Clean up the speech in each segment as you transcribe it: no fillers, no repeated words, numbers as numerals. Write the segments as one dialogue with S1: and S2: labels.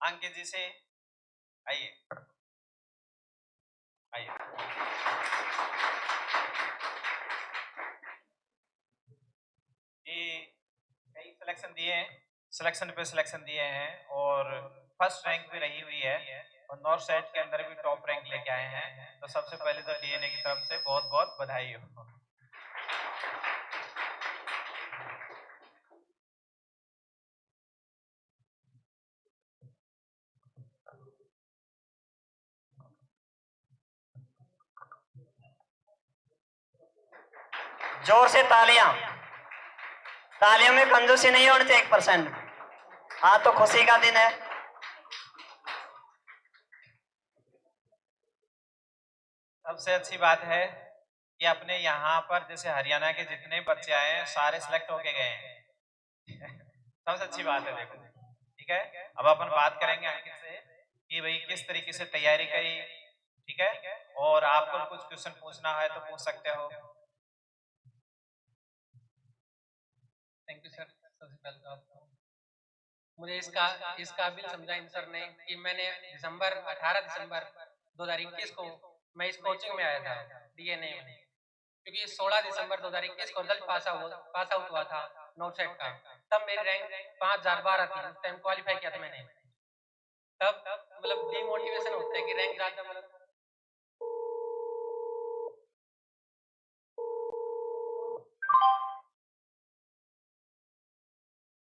S1: अंकित जी से आइए आइए। ये कई सिलेक्शन पे सिलेक्शन दिए हैं और फर्स्ट रैंक पे रही हुई है और नॉर्थ साइड के अंदर भी टॉप रैंक लेके आए हैं। तो सबसे पहले तो डीएनए की तरफ से बहुत बहुत बधाई हो।
S2: जोर से तालियां। तालियों में कंजूसी नहीं होनी चाहिए 1%। हाँ तो खुशी का दिन है।
S1: सबसे अच्छी बात है कि अपने यहाँ पर जैसे हरियाणा के जितने बच्चे आए हैं सारे सिलेक्ट होके गए हैं। सबसे अच्छी बात है। देखो ठीक है, अब अपन बात करेंगे अंकित से कि भाई किस तरीके से तैयारी करी। ठीक है, और आपको कुछ क्वेश्चन पूछना है तो पूछ सकते हो।
S3: Thank you sir. सबसे पहले तो आपको मुझे इस काबिल समझा इन सर ने कि मैंने 18 दिसंबर 2021 को मैं इस कोचिंग में आया था डीएनए में, क्योंकि 16 दिसंबर 2021 को रिजल्ट पास आउट हुआ था नॉर्थ साइड का। तब मेरी रैंक 5012 थी। उस टाइम क्वालिफाई किया था मैंने। तब मतलब डिमोटिवेशन होता है कि रैंक ज्यादा मतलब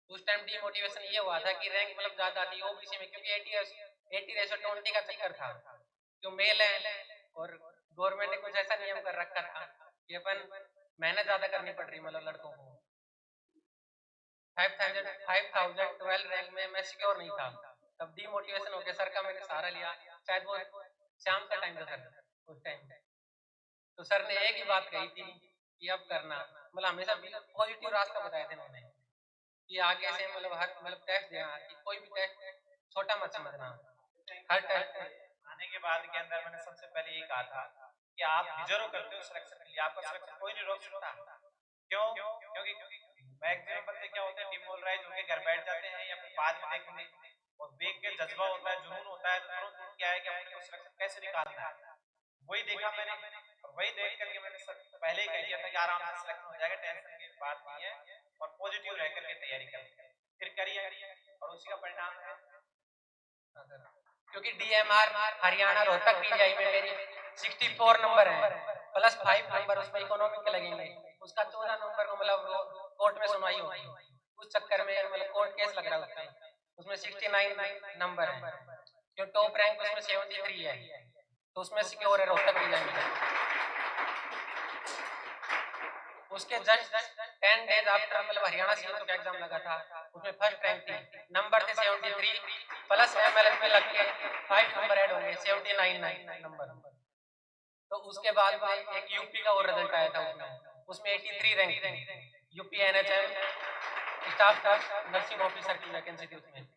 S3: उस टाइम डिमोटिवेशन ये हुआ था कि रैंक मतलब ज्यादा थी ओबीसी में, क्योंकि 80:20 का चक्कर था। जो मेल है और गवर्नमेंट ने कुछ ऐसा नियम कर रखा था कि अपन मेहनत ज्यादा करनी पड़ रही मतलब लड़कों को। 5012 रैंक में मैं सिक्योर नहीं था। तब डिमोटिवेशन होकर सर का मैंने सहारा लिया। शायद वो शाम का टाइम था सर उस टाइम। तो सर ने एक ही बात कही थी कि अब करना, मतलब हमेशा पॉजिटिव रास्ता बताया थे उन्होंने कि आगे से मतलब टेस्ट देना, कि कोई भी टेस्ट छोटा मत समझना। हर टेस्ट
S1: आने के बाद के अंदर मैंने सबसे पहले ये कहा था कि आप डिजर्व करते हो सिलेक्शन के लिए, आपका सिलेक्शन कोई नहीं रोक सकता। क्यों? क्योंकि मैक्सिमम बच्चे क्या होते हैं डिमोरलाइज होकर घर बैठ जाते हैं या फिर बाद में देखेंगे, और देख के जज्बा होता है, जुनून होता है, तो तुरंत उठ क्या है कि अपने को सिलेक्शन कैसे निकालना है। वही देखा मैंने और वही देख करके मैंने पहले ही कह दिया था कि आराम से सिलेक्शन हो जाएगा, टेंशन की बात नहीं है और पॉजिटिव रह करके तैयारी करें। फिर करिए और उसी का परिणाम है।
S3: क्योंकि डीएमआर हरियाणा रोहतक पीजीआई में मेरी 64 नंबर है, प्लस 5 नंबर उसमें इकोनॉमिक के लगेंगे। उसका 14 नंबर को मतलब कोर्ट में सुनवाई होगी, उस चक्कर में मतलब कोर्ट केस लग रहा है उसमें 69 नंबर है। जो टॉप रैंक उसमें 73 है, तो उसमें सिक्योर है रोहतक पीजीआई में। उसके जस्ट 10 डेज आफ्टर मतलब हरियाणा सीएचओ का एग्जाम लगा था, उसमें फर्स्ट रैंक थी, नंबर थे 73 प्लस एमएलएस में लग के 5 नंबर ऐड होंगे 79 नंबर। तो उसके बाद में एक यूपी का और रिजल्ट आया था, उसमें 83 रैंक थी। UP NHM staff nursing officer की वैकेंसी थी उसमें।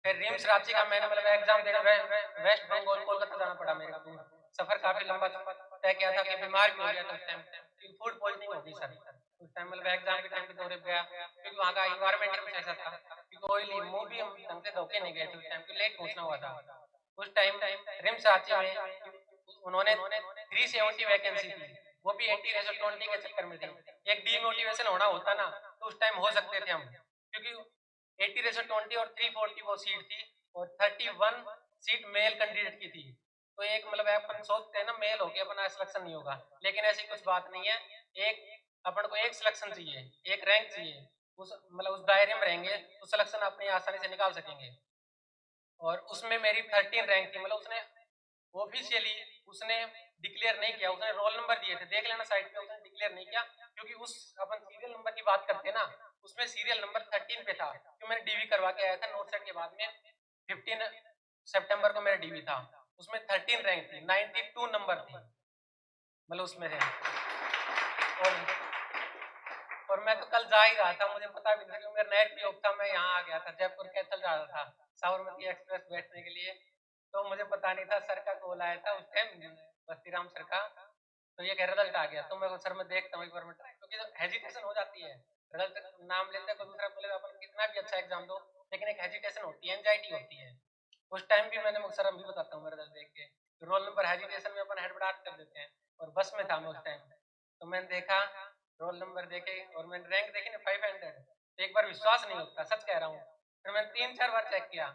S3: फिर रिम्स रांची का मैंने मतलब एग्जाम देने वेस्ट बंगाल कोलकाता जाना पड़ा मेरे को। सफर काफी लंबा तय किया था कि बीमार भी हो गया था उस टाइम, फूड पॉइजनिंग हो गई सर उस टाइम। मतलब एग्जाम के टाइम पे दौरे गया क्योंकि वहाँ का इन्वायरमेंट कुछ ऐसा था कि ऑयली मुंह भी हम ढंग से धोके नहीं गए थे उस टाइम, क्योंकि लेट पहुंचना हुआ था उस टाइम। रिम्स रांची में उन्होंने 370 वैकेंसी थी, वो भी 80:20 के चक्कर में थी। एक डीमोटिवेशन होना होता ना तो उस टाइम हो सकते थे हम, क्योंकि 80:20 और 340 वो सीट थी और 31 सीट मेल कैंडिडेट की थी। तो एक मतलब अपन सोचते हैं ना मेल हो गया अपना सिलेक्शन नहीं होगा, लेकिन ऐसी कुछ बात नहीं है। एक अपन को एक सिलेक्शन चाहिए, एक रैंक चाहिए, उस मतलब उस दायरे में रहेंगे तो सिलेक्शन अपनी आसानी से निकाल सकेंगे। और उसमें मेरी 13 रैंक थी। मतलब उसने ऑफिशियली उसने डिक्लेयर नहीं किया, उसने रोल नंबर दिए थे, देख लेना साइट पे, उसने डिक्लेयर नहीं किया क्योंकि उस अपन सीरियल नंबर की बात करते हैं ना, उसमें सीरियल नंबर 13 पे था। क्योंकि मैंने डीवी करवा के आया था नॉर्थ साइड के बाद में, 15 सितंबर को मेरा डीवी था, उसमें 13 रैंक थी, 92 नंबर थी मतलब उसमें रैंक। और मैं तो कल जा ही रहा था, मुझे पता भी नहीं था, मेरा नेट भी ऑफ था। मैं यहाँ आ गया था जयपुर कैथल जा रहा था साबरमती एक्सप्रेस बैठने के लिए, तो मुझे पता नहीं था। सर का कॉल आया था उस टाइम बस्तीराम सर का, तो ये कह रिजल्ट आ गया, तो मैं सर मैं देखता हूँ एक बार में ट्राई, क्योंकि हेजिटेशन हो जाती है। रिजल्ट नाम लेते हैं कोई दूसरा बोलेगा अपन कितना भी अच्छा एग्जाम दो, लेकिन एक हेजिटेशन होती है, एंजाइटी होती है। उस टाइम भी मैंने सर अभी बताता हूँ मेरा दर्द देख के, रोल नंबर हेजिटेशन में अपन हड़बड़ाहट कर देते हैं, और बस में था मैं उस टाइम। तो मैंने देखा रोल नंबर देखे और मैंने रैंक देखी ना 500, तो एक बार विश्वास नहीं होता, सच कह रहा हूँ। फिर मैंने 3-4 बार चेक किया,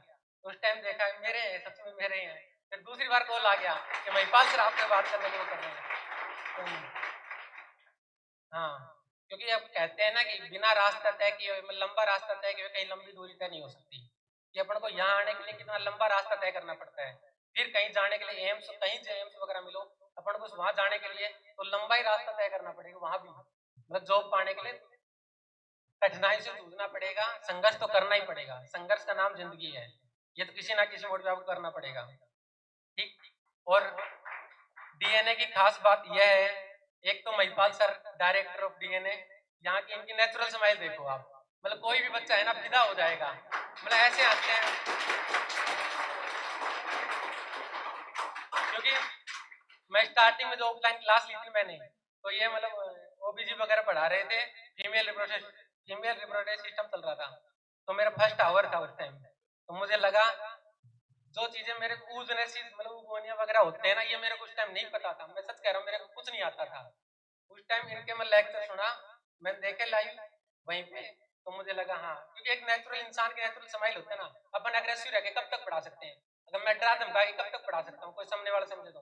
S3: तो उस टाइम देखा मेरे हैं, सच में मेरे हैं। फिर दूसरी बार कॉल आ गया कि महिपाल सर आपसे बात करने के लिए कर रहे हैं। तो हाँ, क्योंकि अब कहते हैं ना कि बिना रास्ता तय किए हुए, लंबा रास्ता तय किए हुए कहीं लंबी दूरी तय नहीं हो सकती। कि अपन को यहाँ आने के लिए कितना लंबा रास्ता तय करना पड़ता है, फिर कहीं जाने के लिए एम्स, कहीं से एम्स वगैरह मिलो, अपन को वहां जाने के लिए तो लंबा ही रास्ता तय करना पड़ेगा। वहां भी मतलब जॉब पाने के लिए कठिनाई से जूझना पड़ेगा, संघर्ष तो करना ही पड़ेगा। संघर्ष का नाम जिंदगी है, ये तो किसी ना किसी मोड पे आपको करना पड़ेगा। ठीक। और डीएनए की खास बात यह है, एक तो Mahipal sir director of DNA, यहाँ की इनकी नेचुरल स्माइल देखो आप, मतलब कोई भी बच्चा है ना फिदा हो जाएगा, मतलब ऐसे हंसते हैं। क्योंकि मैं स्टार्टिंग में जो ऑफलाइन क्लास ली थी मैंने, तो ये मतलब ओबीजी वगैरह पढ़ा रहे थे, फीमेल रिप्रोडक्टिव सिस्टम चल रहा था। तो मेरा फर्स्ट आवर था उस टाइम, तो मुझे लगा जो चीजें मेरे को मतलब उगोनिया वगैरह होते हैं ना, ये मेरे को उस टाइम नहीं पता था। मैं सच कह रहा हूँ, मेरे को कुछ नहीं आता था उस टाइम। इनके मैं लेक्चर सुना, मैंने देखे लाइव वहीं पे, तो मुझे लगा हाँ, क्योंकि एक नेचुरल इंसान के नेचुरल स्माइल होता है ना। अपन अग्रेसिव रह के कब तक पढ़ा सकते हैं? अगर मैं डरा धमका के कब तक पढ़ा सकता हूँ? कोई सामने वाला समझे तो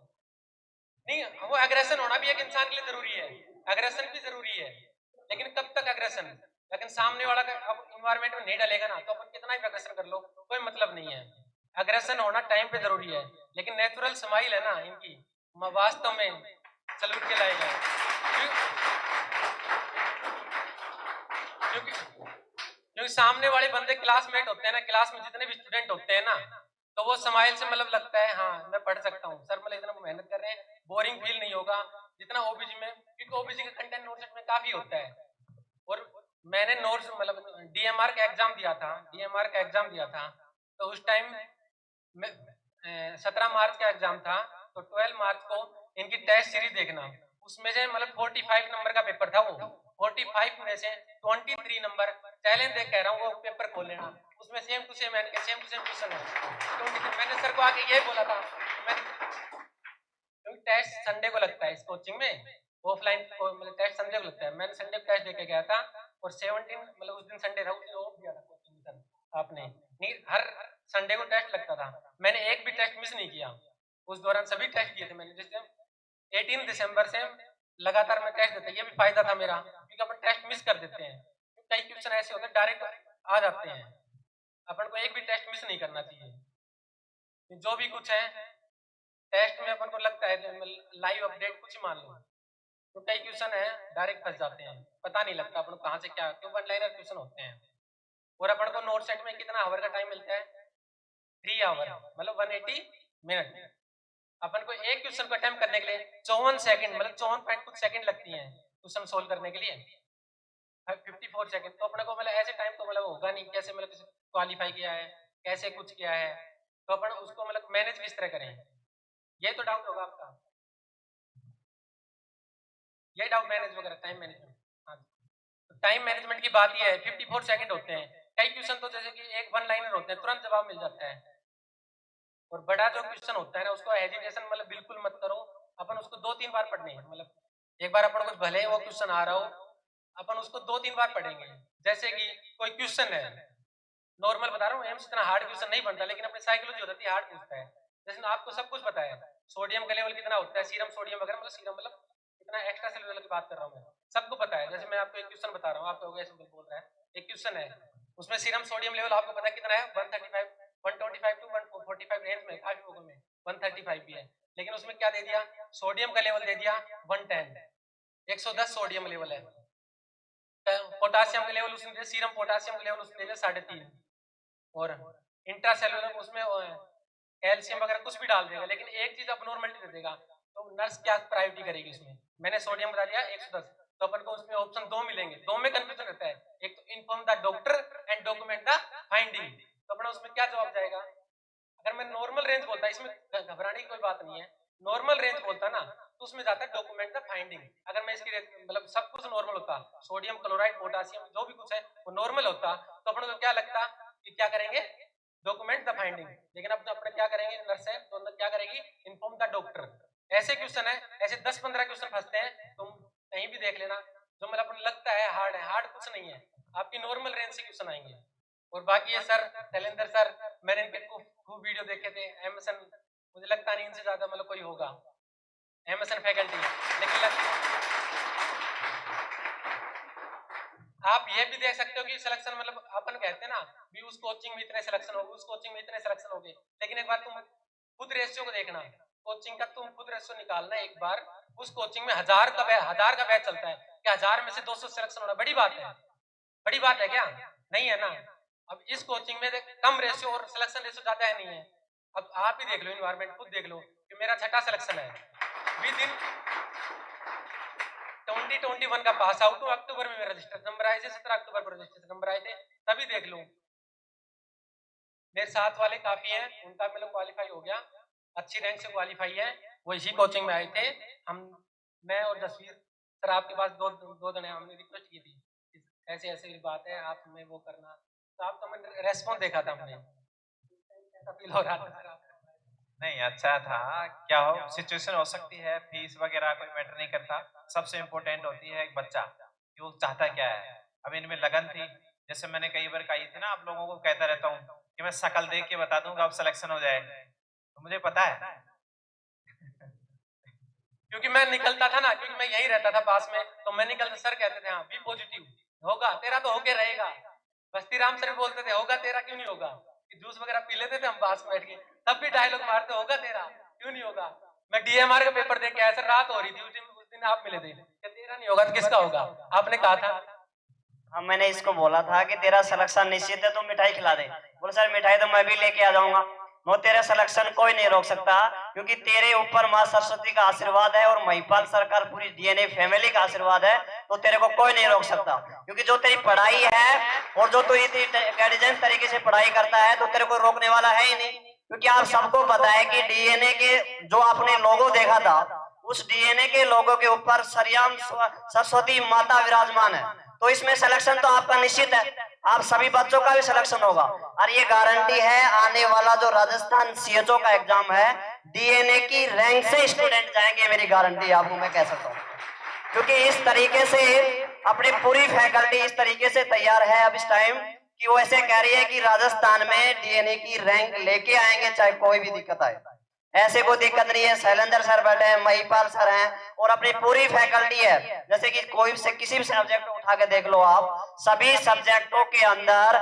S3: नहीं। वो एग्रेशन होना भी एक इंसान के लिए जरूरी है, एग्रेशन भी जरूरी है, लेकिन कब तक एग्रेशन? लेकिन सामने वाला का अब इन्वायरमेंट में नहीं डलेगा ना, तो अपन कितना भी एग्रेशन कर लो कोई मतलब नहीं है। एग्रेशन होना टाइम पे जरूरी है, लेकिन नेचुरल स्माइल है ना इनकी, वास्तव में सलूट के लायक है। क्योंकि सामने वाले बंदे क्लासमेट होते हैं ना, क्लास में जितने भी स्टूडेंट होते हैं ना, तो वो स्माइल से मतलब लगता है हाँ मैं पढ़ सकता हूँ सर, मतलब इतना मेहनत कर रहे हैं, बोरिंग फील नहीं होगा जितना ओबीजी में, क्योंकि ओबीजी का कंटेंट नोट्स में काफी होता है। और मैंने नोट्स मतलब डीएमआर का एग्जाम दिया था, तो उस टाइम में 17 मार्च का एग्जाम था, तो 12 मार्च को इनकी टेस्ट सीरीज देखना, उसमें से मतलब 45 नंबर का पेपर था। वो 45 में से 23 नंबर चैलेंज देख कह रहा हूँ, वो पेपर खोल लेना, उसमें सेम टू सेम क्वेश्चन है। मैंने सर को आके ये बोला था, क्योंकि टेस्ट संडे को लगता है इस कोचिंग में, ऑफलाइन मतलब टेस्ट संडे को लगता है। मैंने संडे को टेस्ट देके गया था, और 17 मतलब उस दिन संडे था, उस दिन ऑफ दिया था कोचिंग सर आपने नहीं, हर संडे को टेस्ट लगता था। मैंने एक भी टेस्ट मिस नहीं किया उस दौरान, सभी टेस्ट दिए थे मैंने। जिस दिन 18 दिसंबर से लगातार मैं टेस्ट देता, ये भी फायदा था मेरा, क्योंकि अपन टेस्ट मिस कर देते हैं, कई क्वेश्चन ऐसे होते हैं डायरेक्ट आ जाते हैं, अपन को एक भी टेस्ट मिस नहीं करना चाहिए। जो भी कुछ है टेस्ट में अपन को लगता है लाइव अपडेट कुछ ही मान लो, तो कई क्वेश्चन है डायरेक्ट फंस जाते हैं, पता नहीं लगता अपन को कहाँ से क्या, क्यों वन लाइनर क्वेश्चन होते हैं। और अपन को नोट सेट में कितना आवर का टाइम मिलता है? 3 आवर, मतलब 180 मिनट। अपन को एक क्वेश्चन को अटेम्प्ट करने के लिए 54 सेकंड, मतलब 54 पॉइंट कुछ सेकंड लगती हैं क्वेश्चन सोल्व करने के लिए, 54 सेकंड। तो अपने को मतलब ऐसे टाइम तो मतलब होगा नहीं, कैसे मतलब क्वालिफाई किया है, कैसे कुछ किया है, तो अपन उसको मतलब मैनेज किस तरह करें, ये तो डाउट होगा आपका, ये डाउट मैनेज वगैरह टाइम मैनेजमेंट। हाँ, तो टाइम मैनेजमेंट की बात ये है, 54 सेकंड होते हैं। कई क्वेश्चन तो जैसे कि एक वन लाइनर होते हैं, तुरंत जवाब मिल जाता है। और बड़ा जो क्वेश्चन होता है ना, उसको हेजिटेशन मतलब बिल्कुल मत करो, अपन उसको 2-3 बार पढ़ने हैं। मतलब एक बार अपन को भले वो क्वेश्चन आ रहा हो, अपन उसको 2-3 बार पढ़ेंगे। जैसे कि कोई क्वेश्चन है, नॉर्मल बता रहा हूँ, एम्स इतना हार्ड क्वेश्चन नहीं बनता, लेकिन अपनी साइकोलॉजी होती है हार्ड पूछता है। जैसे आपको सब कुछ पता है, सोडियम का लेवल कितना होता है, सीरम सोडियम वगैरह, मतलब सीरम मतलब इतना एक्स्ट्रा सेलुलर की बात कर रहा हूँ मैं, सबको पता है। जैसे मैं आपको एक क्वेश्चन बता रहा हूँ, आप लोग ऐसे बोल रहा है, एक क्वेश्चन है उसमें सीरम सोडियम लेवल आपको पता है कितना है, 135 125 टू 145 रेंज में, काफी लोगों में 135 भी है। लेकिन उसमें क्या दे दिया, सोडियम का लेवल दे दिया 110, 110 सोडियम लेवल है। पोटासियम का लेवल उसने, सीरम पोटासियम का लेवल उसने दे दिया 3.5, और इंट्रासेलुलर उसमें कैल्शियम वगैरह कुछ भी डाल देगा, लेकिन एक चीज अबनॉर्मलिटी दे देगा। तो नर्स क्या प्रायोरिटी करेगी उसमें? मैंने सोडियम बता दिया 110, तो अपन को उसमें ऑप्शन 2 मिलेंगे, 2 में कंफ्यूजन रहता है, एक तो inform the doctor and document the finding. तो अपना उसमें क्या जवाब जाएगा? अगर मैं नॉर्मल रेंज बोलता, इसमें घबराने की कोई बात नहीं है, नॉर्मल रेंज बोलता ना, तो उसमें जाता है डॉक्यूमेंट द फाइंडिंग। अगर मैं इसकी मतलब सब कुछ नॉर्मल होता, सोडियम क्लोराइड पोटासियम जो भी कुछ है वो नॉर्मल होता, तो अपन को क्या लगता कि क्या करेंगे, डॉक्यूमेंट द फाइंडिंग, लेकिन अब तो अपने क्या करेंगे, नर्स है तो अंदर क्या करेगी, इन्फॉर्म द डॉक्टर। ऐसे क्वेश्चन है, ऐसे 10-15 क्वेश्चन फंसते हैं, तुम कहीं भी देख लेना, जो मतलब अपने लगता है, हार्ड कुछ नहीं है, आपकी नॉर्मल रेंज से क्वेश्चन आएंगे। और बाकी ये सर शैलेंद्र सर, मैंने इनके खूब वीडियो देखे थे, एमएसएन, मुझे लगता नहीं इनसे ज्यादा मतलब कोई होगा एमएसएन फैकल्टी, लेकिन आप ये भी देख सकते हो कि सिलेक्शन मतलब अपन कहते हैं ना भी उस कोचिंग में इतने सिलेक्शन हो गए, उस कोचिंग में इतने सिलेक्शन हो गए, लेकिन एक बार तुम खुद रेशियो को देखना, कोचिंग का तुम खुद रेशियो निकालना एक बार, उस कोचिंग में 1000 का बैच चलता है, क्या 1000 में से 200 सिलेक्शन होना बड़ी बात है? बड़ी बात है क्या? नहीं है ना। अब इस कोचिंग में कम रेशियो और सिलेक्शन रेशियो ज्यादा है नहीं है। अब आप ही देख लो, इन्वायरमेंट खुद देख लो कि मेरा 6ठा सिलेक्शन है, विद इन 2021 का पास आउट हूँ, अक्टूबर में मेरा रजिस्टर नंबर आए थे, 17 अक्टूबर को रजिस्टर नंबर आए थे, तभी देख लो। मेरे साथ वाले काफी हैं, उनका मतलब क्वालिफाई हो गया, अच्छी रैंक से क्वालिफाई है, वो इसी कोचिंग में आए थे। हम, मैं और जसवीर सर आपके पास दो जने हमने रिक्वेस्ट की थी, ऐसे ऐसे बात है, आप हमें वो करना, तो आप तो मैंने रेस्पॉन्स देखा था, हमने फील हो रहा था सर आप।
S1: नहीं, अच्छा था। क्या हो सिचुएशन हो सकती है, फीस वगैरह कोई मैटर नहीं करता, सबसे इम्पोर्टेंट होती है एक बच्चा कि वो चाहता क्या है। अब इनमें लगन थी, जैसे मैंने कई बार कही थी ना, आप लोगों को कहता रहता हूँ कि मैं शकल देख के बता दूंगा अब सिलेक्शन हो जाए, तो मुझे पता है
S3: क्योंकि मैं निकलता था ना, क्योंकि मैं यही रहता था पास में, तो मैं निकलता, सर कहते थे हाँ बी पॉजिटिव, होगा तेरा तो होके रहेगा। बस्ती राम सर बोलते थे होगा तेरा, क्यों नहीं होगा, कि जूस वगैरह पी लेते थे हम पास में बैठ के, तब भी डायलॉग मारते, होगा तेरा क्यों नहीं होगा। मैं डीएमआर का पेपर देख के आया सर, रात हो रही थी उस दिन आप मिले थे, कि तेरा नहीं होगा तो किसका होगा, आपने कहा था।
S2: हाँ, मैंने इसको बोला था कि तेरा सिलेक्शन निश्चित है, तो मिठाई खिला दे। बोले सर मिठाई तो मैं भी लेके आ जाऊंगा। वो तेरा सिलेक्शन कोई नहीं रोक सकता, क्योंकि तेरे ऊपर माँ सरस्वती का आशीर्वाद है और महिपाल सरकार पूरी डीएनए फैमिली का आशीर्वाद है, तो तेरे को कोई नहीं रोक सकता। क्योंकि जो तेरी पढ़ाई है और जो तू इतनी इंटेलिजेंट तरीके से पढ़ाई करता है, तो तेरे को रोकने वाला है ही नहीं। क्योंकि आप सबको पता है कि डीएनए के जो आपने लोगो देखा था, उस डीएनए के लोगों के ऊपर सरियाम सरस्वती माता विराजमान है, तो इसमें सिलेक्शन तो आपका निश्चित है, आप सभी बच्चों का भी सिलेक्शन होगा। और ये गारंटी है, आने वाला जो राजस्थान सीएचओ का एग्जाम है, डीएनए की रैंक से स्टूडेंट जाएंगे, मेरी गारंटी आपको मैं कह सकता हूँ। क्योंकि इस तरीके से अपनी पूरी फैकल्टी इस तरीके से तैयार है अब इस टाइम, कि वो ऐसे कह रही है कि राजस्थान में डीएनए की रैंक लेके आएंगे, चाहे कोई भी दिक्कत आए। ऐसे कोई दिक्कत नहीं है, शैलेंद्र सर बैठे हैं, महिपाल सर हैं, और अपनी पूरी फैकल्टी है। जैसे कि कोई से किसी भी सब्जेक्ट उठा के देख लो आप, सभी सब्जेक्टों के अंदर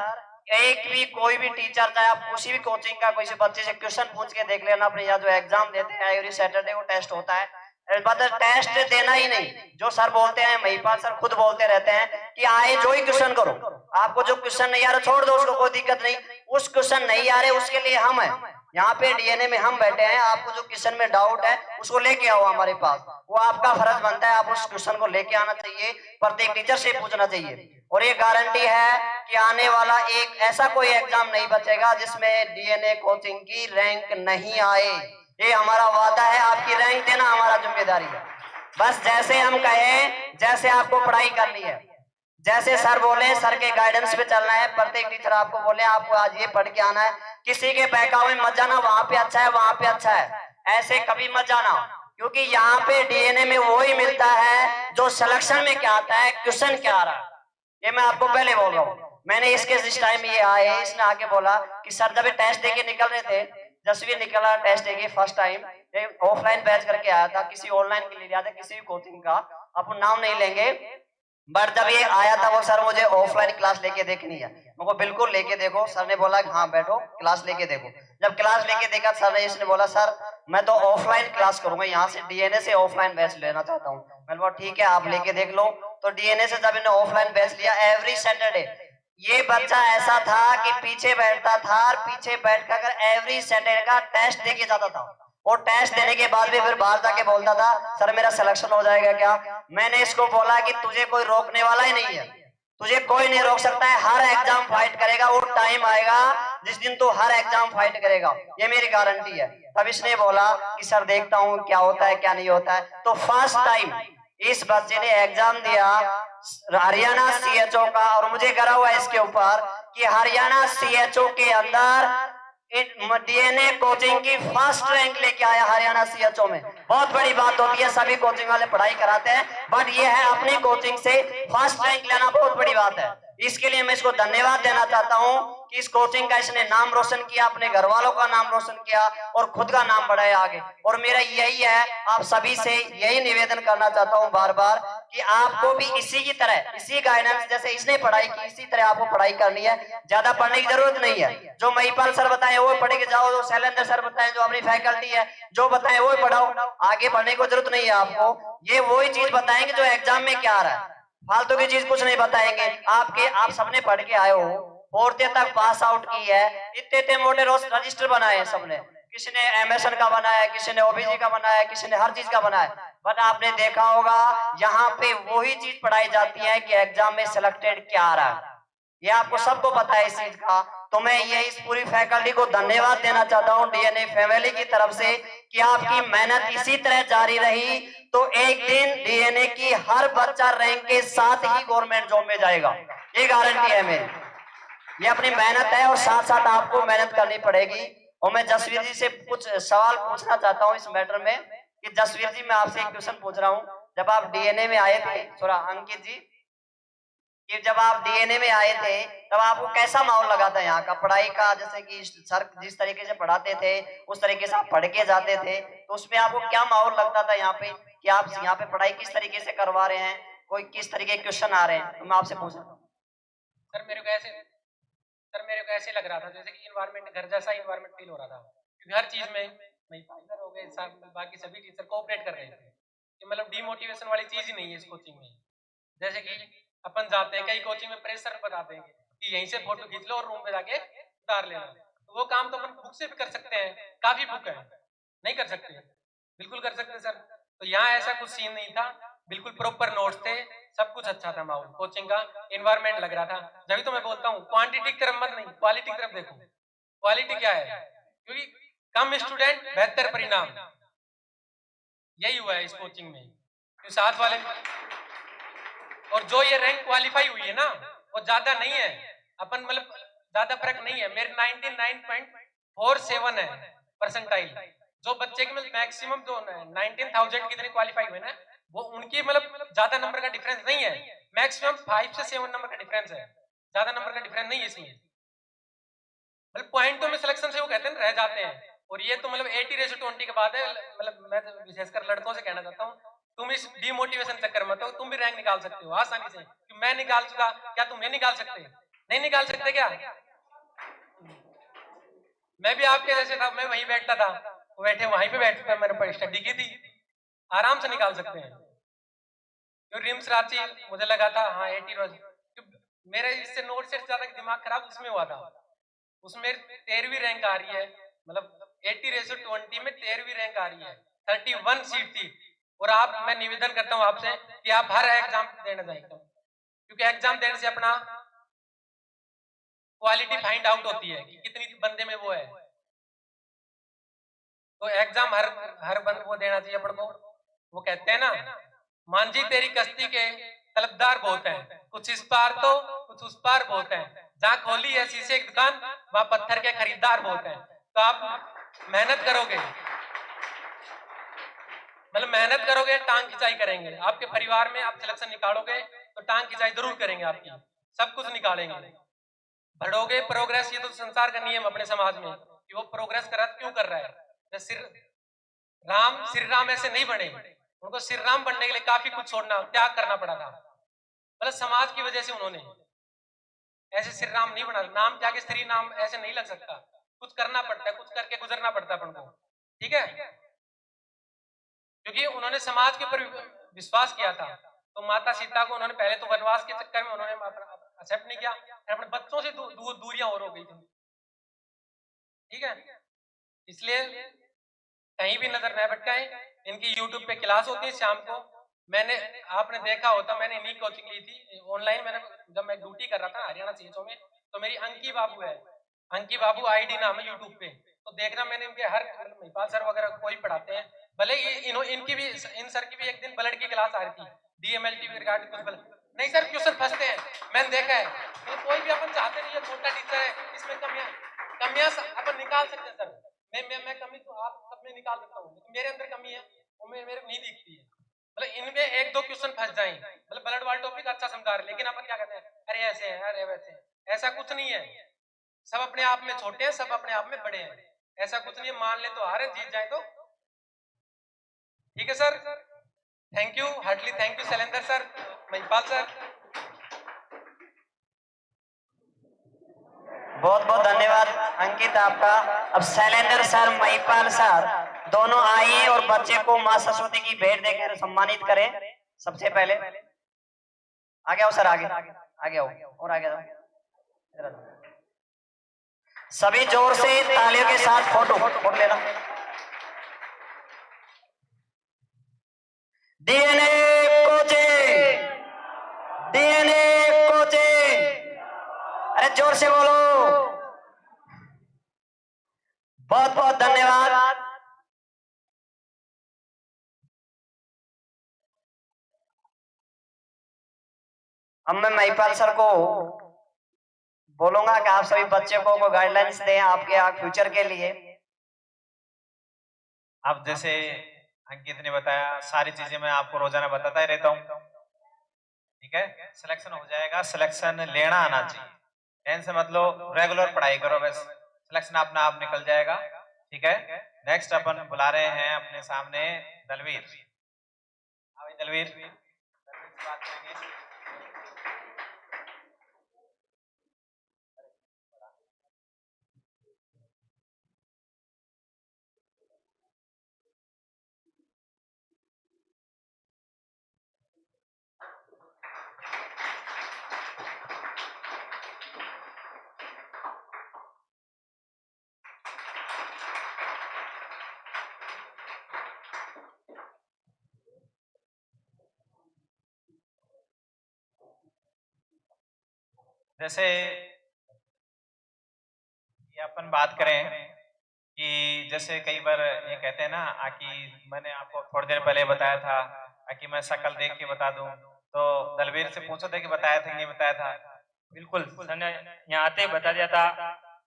S2: एक भी कोई भी टीचर, चाहे आप किसी भी कोचिंग का कोई से बच्चे से क्वेश्चन पूछ के देख लेना, अपने यहाँ जो एग्जाम देते हैं एवरी सैटरडे को टेस्ट होता है, टेस्ट देना ही नहीं, जो सर बोलते हैं, महिपाल सर खुद बोलते रहते हैं कि आए जो ही क्वेश्चन करो, आपको जो क्वेश्चन नहीं आ रहा छोड़ दो उसको, कोई दिक्कत नहीं। उस क्वेश्चन नहीं आ रहे उसके लिए हम हैं यहाँ पे, डीएनए में हम बैठे हैं, आपको जो क्वेश्चन में डाउट है उसको लेके आओ हमारे पास, वो आपका फर्ज बनता है, आप उस क्वेश्चन को लेके आना चाहिए, प्रत्येक टीचर से पूछना चाहिए। और ये गारंटी है कि आने वाला एक ऐसा कोई एग्जाम नहीं बचेगा जिसमें डीएनए कोचिंग की रैंक नहीं आए, ये हमारा वादा है, आपकी रैंक देना हमारा जिम्मेदारी है। बस जैसे हम कहें, जैसे आपको पढ़ाई करनी है, जैसे सर बोले सर के गाइडेंस पे चलना है, प्रत्येक टीचर आपको बोले आपको आज ये पढ़ के आना है, किसी के बहकावे में मत जाना, वहां पे अच्छा है वहां पे अच्छा है, ऐसे कभी मत जाना। क्योंकि यहाँ पे डीएनए में वही मिलता है जो सिलेक्शन में क्या आता है, क्वेश्चन क्या आ रहा है, ये मैं आपको पहले बोल रहा हूँ। मैंने इसके जिस टाइम ये आए, इसने आके बोला कि सर जब टेस्ट देके निकल रहे थे, जसवीर निकला टेस्ट देके फर्स्ट टाइम, ऑफलाइन बैच करके आया था, किसी ऑनलाइन के लिए आया था, किसी भी कोचिंग का, अपन नाम नहीं लेंगे, बट जब ये आया था वो सर मुझे ऑफलाइन क्लास लेके देखनी है, मुझको बिल्कुल लेके देखो। सर ने बोला हाँ बैठो क्लास लेके देखो। जब क्लास लेके देखा सर ने, इसने बोला सर मैं तो ऑफलाइन क्लास करूंगा, यहाँ से डीएनए से ऑफलाइन बैच लेना चाहता हूँ। मैंने बोला ठीक है आप लेके देख लो। तो डीएनए से जब इन्हें ऑफलाइन बैच लिया एवरी सैटरडे, ये बच्चा ऐसा था कि पीछे बैठता था और पीछे बैठ कर एवरी सैटरडे का टेस्ट देके जाता था, और टेस्ट देने के बाद भी फिर बाहर जाके बोलता था सर मेरा सिलेक्शन हो जाएगा क्या। मैंने इसको बोला कि तुझे कोई रोकने वाला ही नहीं है, तुझे कोई नहीं रोक सकता है, हर एग्जाम फाइट करेगा, वो टाइम आएगा जिस दिन तू हर एग्जाम फाइट करेगा, ये मेरी गारंटी है। तब इसने बोला कि सर देखता हूँ क्या होता है क्या नहीं होता है। तो फर्स्ट टाइम इस बच्चे ने एग्जाम दिया हरियाणा सीएचओ का, और मुझे करा हुआ इसके ऊपर कि हरियाणा सीएचओ के अंदर डीएनए कोचिंग की फर्स्ट रैंक लेके आया हरियाणा सीएचओ में। बहुत बड़ी बात होती है, सभी कोचिंग वाले पढ़ाई कराते हैं, बट ये है अपनी कोचिंग से फर्स्ट रैंक लेना बहुत बड़ी बात है। इसके लिए मैं इसको धन्यवाद देना चाहता हूँ कि इस कोचिंग का इसने नाम रोशन किया, अपने घर वालों का नाम रोशन किया और खुद का नाम बढ़ाया आगे। और मेरा यही है, आप सभी से यही निवेदन करना चाहता हूँ बार बार कि आपको भी इसी की तरह, इसी गाइडेंस जैसे इसने पढ़ाई की, इसी तरह आपको पढ़ाई करनी है। ज्यादा पढ़ने की जरूरत नहीं है। जो महिपाल सर बताए वो पढ़ के जाओ, जो शैलेंद्र सर बताए, जो अपनी फैकल्टी है जो बताए वो पढ़ाओ, आगे बढ़ने की जरूरत नहीं है आपको। ये वही चीज बताएंगे जो एग्जाम में क्या आ रहा है, फालतू की चीज कुछ नहीं बताएंगे। आप सबने पढ़ के आए हो, फोर्थ तक पास आउट की है, इतने इतने मोटे रजिस्टर बनाए हैं सबने, किसी ने एमएसएन का बनाया, किसी ने ओबीसी का बनाया, किसी ने हर चीज का बनाया। बट आपने देखा होगा यहाँ पे वही चीज पढ़ाई जाती है कि एग्जाम में सिलेक्टेड क्या आ रहा है, ये आपको सबको पता है इस चीज का। तो मैं ये इस पूरी फैकल्टी को धन्यवाद देना चाहता हूँ डीएनए फैमिली की तरफ से कि आपकी मेहनत इसी तरह जारी रही तो एक दिन डीएनए की हर बच्चा रैंक के साथ ही गवर्नमेंट जॉब में जाएगा, ये गारंटी है मेरी। ये अपनी मेहनत है और साथ साथ आपको मेहनत करनी पड़ेगी। और मैं जसवीर जी से कुछ सवाल पूछना चाहता हूँ इस मैटर में कि जसवीर जी मैं आपसे एक क्वेश्चन पूछ रहा हूँ, जब आप डीएनए में आए थे, थोड़ा अंकित जी, कि जब आप डीएनए में आए थे तब आपको कैसा माहौल लगा था यहाँ का पढ़ाई का? जैसे कि सर जिस तरीके से पढ़ाते थे उस तरीके से आप पढ़ के जाते थे, तो उसमें आपको क्या माहौल लगता था यहाँ पे कि आप यहाँ पे पढ़ाई किस तरीके से करवा रहे हैं, कोई किस तरीके के क्वेश्चन आ रहे हैं? तो मैं आपसे पूछ रहा हूँ।
S3: सर मेरे को ऐसे लग रहा था जैसे कि इन्वायरमेंट घर जैसा इन्वायरमेंट फील हो रहा था, क्योंकि हर चीज में महिपाल हो गए, बाकी सभी टीचर कोऑपरेट कर रहे थे। कि मतलब डीमोटिवेशन वाली चीज ही नहीं है इस कोचिंग में। जैसे कि अपन जाते हैं कई कोचिंग में प्रेशर बताते हैं कि यहीं से फोटो खींच लो और रूम पे जाके उतार लेना, तो वो काम तो अपन बुक से भी कर सकते हैं, काफी बुक है, नहीं कर सकते? बिल्कुल कर सकते सर। तो यहाँ ऐसा कुछ सीन नहीं था, बिल्कुल प्रॉपर नोट्स थे, सब कुछ अच्छा था, माहौल कोचिंग का एनवायरनमेंट लग रहा था। जब तो मैं बोलता हूँ क्वांटिटी की तरफ मत नहीं, क्वालिटी की तरफ देखो। क्वालिटी क्या है? क्योंकि कम स्टूडेंट बेहतर परिणाम, यही हुआ है इस कोचिंग में। तो साथ वाले और जो ये रैंक क्वालिफाई हुई है ना, वो ज्यादा नहीं है, अपन मतलब ज्यादा फर्क नहीं है। मेरे 99.47 है परसेंटाइल। जो बच्चे की मतलब मैक्सिमम जो 19,000 कितने क्वालिफाई हुए ना, वो उनकी मतलब ज्यादा नंबर का डिफरेंस नहीं है, मैक्सिमम 5 से 7 नंबर का डिफरेंस है, ज्यादा नंबर का डिफरेंस नहीं है इसमें। मतलब पॉइंटों में सिलेक्शन से वो कहते हैं रह जाते हैं। और ये तो मतलब 80:20 के बाद है। मतलब मैं तो विशेषकर लड़कों से कहना चाहता हूँ, तुम इस डिमोटिवेशन चक्कर मत हो, तुम भी रैंक निकाल सकते हो आसानी से। कि मैं निकाल चुका, क्या तुम नहीं निकाल सकते? नहीं निकाल सकते क्या? मैं भी आपके जैसे था, मैं वहीं बैठता था, वो बैठे वहीं पे बैठ मैंने स्टडी की थी, आराम से निकाल सकते हैं। जो रिम्स रांची मुझे लगा था हाँ 80 रोज, मेरा इससे नोट से ज्यादा दिमाग खराब उसमें हुआ था। उसमें 13वीं रैंक आ रही है, मतलब 80:20 में 13वीं रैंक आ रही है, 31 सीट थी। और आप, मैं निवेदन करता हूं आपसे कि आप हर एग्जाम देना चाहिए, क्योंकि एग्जाम देने से अपना क्वालिटी फाइंड आउट होती है कि कितनी बंदे में वो है। तो एग्जाम हर बंद वो देना चाहिए अपन को। वो कहते हैं ना, मांझी तेरी कश्ती के तलबदार बहुत हैं, कुछ इस पार तो कुछ उस पार बहुत हैं, जहाँ खोली है शीशे की दुकान वहां पत्थर के खरीदार बहुत हैं। तो आप मेहनत करोगे, मतलब मेहनत करोगे, टांग खिंचाई करेंगे, आपके परिवार में आप सिलेक्शन निकालोगे तो टांग खिंचाई जरूर करेंगे आपकी, सब कुछ निकालेंगे। बढ़ोगे, प्रोग्रेस, ये तो संसार का नियम अपने समाज में कि वो प्रोग्रेस कर क्यों कर रहा है। श्री राम ऐसे नहीं बने, उनको श्री राम बनने के लिए काफी कुछ छोड़ना, त्याग करना पड़ा था। मतलब समाज की वजह से उन्होंने ऐसे श्री राम नहीं बना, नाम त्याग श्री नाम ऐसे नहीं लग सकता, कुछ करना पड़ता है, कुछ करके गुजरना पड़ता है अपन को, ठीक है? क्योंकि उन्होंने समाज के ऊपर विश्वास किया था। तो माता सीता को उन्होंने पहले तो वनवास के चक्कर में उन्होंने एक्सेप्ट नहीं किया, अपने बच्चों से दूरियां और हो गई थी, ठीक है? इसलिए कहीं भी नजर न भटकाएं। इनकी यूट्यूब पे क्लास होती है शाम को, मैंने, आपने देखा होता, मैंने इन्हीं कोचिंग ली थी ऑनलाइन। मैंने जब मैं ड्यूटी कर रहा था हरियाणा सीएचओ में, तो मेरी अंकी बाबू है, अंकी बाबू आईडी नाम है यूट्यूब पे, तो देखना मैंने इनके हर महिपाल सर वगैरह कोई पढ़ाते हैं, भले इनकी भी, इन सर की भी एक दिन ब्लड की क्लास आ रही थी, डीएमएलटी रिगार्डिंग कुछ नहीं सर, क्वेश्चन फंसते हैं, मैंने देखा है। मतलब कोई भी अपन चाहते नहीं है, छोटा टीचर है, इसमें कमियां अपन निकाल सकते हैं सर। मैं कमी तो आप सब में निकाल सकता हूँ, लेकिन मेरे अंदर कमी है वो मेरे को नहीं दिखती है। मतलब इनमें एक दो क्वेश्चन फंस जाए, मतलब ब्लड वाला टॉपिक अच्छा समझा रहे, लेकिन अपन क्या कहते हैं, अरे ऐसे है, अरे वैसे है। ऐसा कुछ नहीं है, सब अपने आप में छोटे हैं, सब अपने आप में बड़े हैं। ऐसा कुछ नहीं है, मान ले तो हारे, जीत जाए तो ठीक है sir. Thank you, heartly thank you Shailendra sir, Mahipal sir.
S2: बहुत बहुत धन्यवाद अंकित आपका। अब शैलेंद्र सर, महिपाल सर दोनों आइए और बच्चे को मां सरस्वती की भेंट देकर सम्मानित करें। सबसे पहले आगे आओ सर, आगे आगे आओ और आगे आओ। सभी जोर से तालियों के साथ फोटो लेना। डीएनए कोचिंग, डीएनए कोचिंग, अरे जोर से बोलो। बहुत बहुत धन्यवाद। अब मैं महिपाल सर को बोलूंगा कि आप सभी बच्चों को गाइडलाइंस दें आपके फ्यूचर के लिए।
S1: अब जैसे अंकित ने बताया, सारी चीजें मैं आपको रोजाना बताता ही रहता हूँ, ठीक है। सिलेक्शन हो जाएगा, सिलेक्शन लेना आना चाहिए, टेंशन मत लो, रेगुलर पढ़ाई करो, बस सिलेक्शन अपना आप निकल जाएगा, ठीक है। नेक्स्ट अपन बुला रहे हैं अपने सामने दलवीर। दलवीर से बात करेंगे। जैसे ये अपन बात करें कि जैसे कई बार ये कहते हैं ना कि मैंने आपको थोड़ी देर पहले बताया था कि मैं शक्ल देख के बता दूं, तो दलवीर से पूछो थे कि बताया था कि नहीं बताया था।
S4: बिल्कुल, सर ने यहाँ आते ही बता दिया था।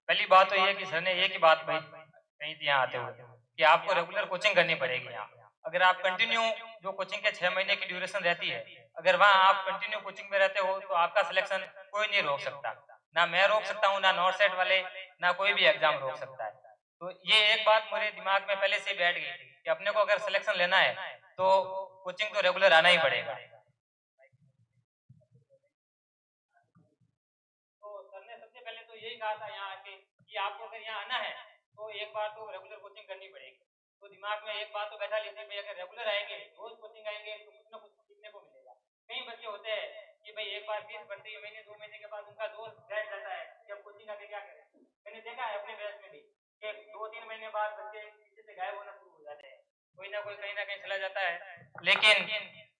S4: पहली बात तो ये कि सर ने एक ही बात कही थी यहाँ आते हुए कि आपको रेगुलर कोचिंग करनी पड़ेगी। यहाँ अगर आप कंटिन्यू, जो कोचिंग के 6 महीने की ड्यूरेशन रहती है, अगर वहाँ आप कंटिन्यू कोचिंग में रहते हो तो आपका सिलेक्शन कोई नहीं रोक सकता, ना मैं रोक सकता हूँ, ना नॉर्थ सेट वाले, ना कोई भी एग्जाम रोक सकता है। तो ये एक बात मेरे दिमाग में पहले से ही बैठ गई थी कि अपने को अगर सिलेक्शन लेना है तो कोचिंग तो रेगुलर आना ही पड़ेगा। सबसे पहले तो यही कहा था यहाँ आके कि आपको अगर यहाँ आना है तो एक बार तो रेगुलर कोचिंग करनी पड़ेगी। तो दिमाग में एक बात तो बैठा लीजिए भाई, अगर रेगुलर आएंगे, रोज कोचिंग आएंगे तो कुछ ना कुछ सीखने को मिलेगा। कई बच्चे होते हैं कि भाई एक बार फीस भरते ही महीने 2 महीने के बाद उनका दोस्त बैठ जाता है कि अब कोचिंग आके क्या करें। मैंने देखा है अपने बैच में भी कि 2-3 महीने बाद बच्चे पीछे से गायब होना शुरू हो जाते हैं, कोई ना कोई कहीं ना कहीं चला जाता है। लेकिन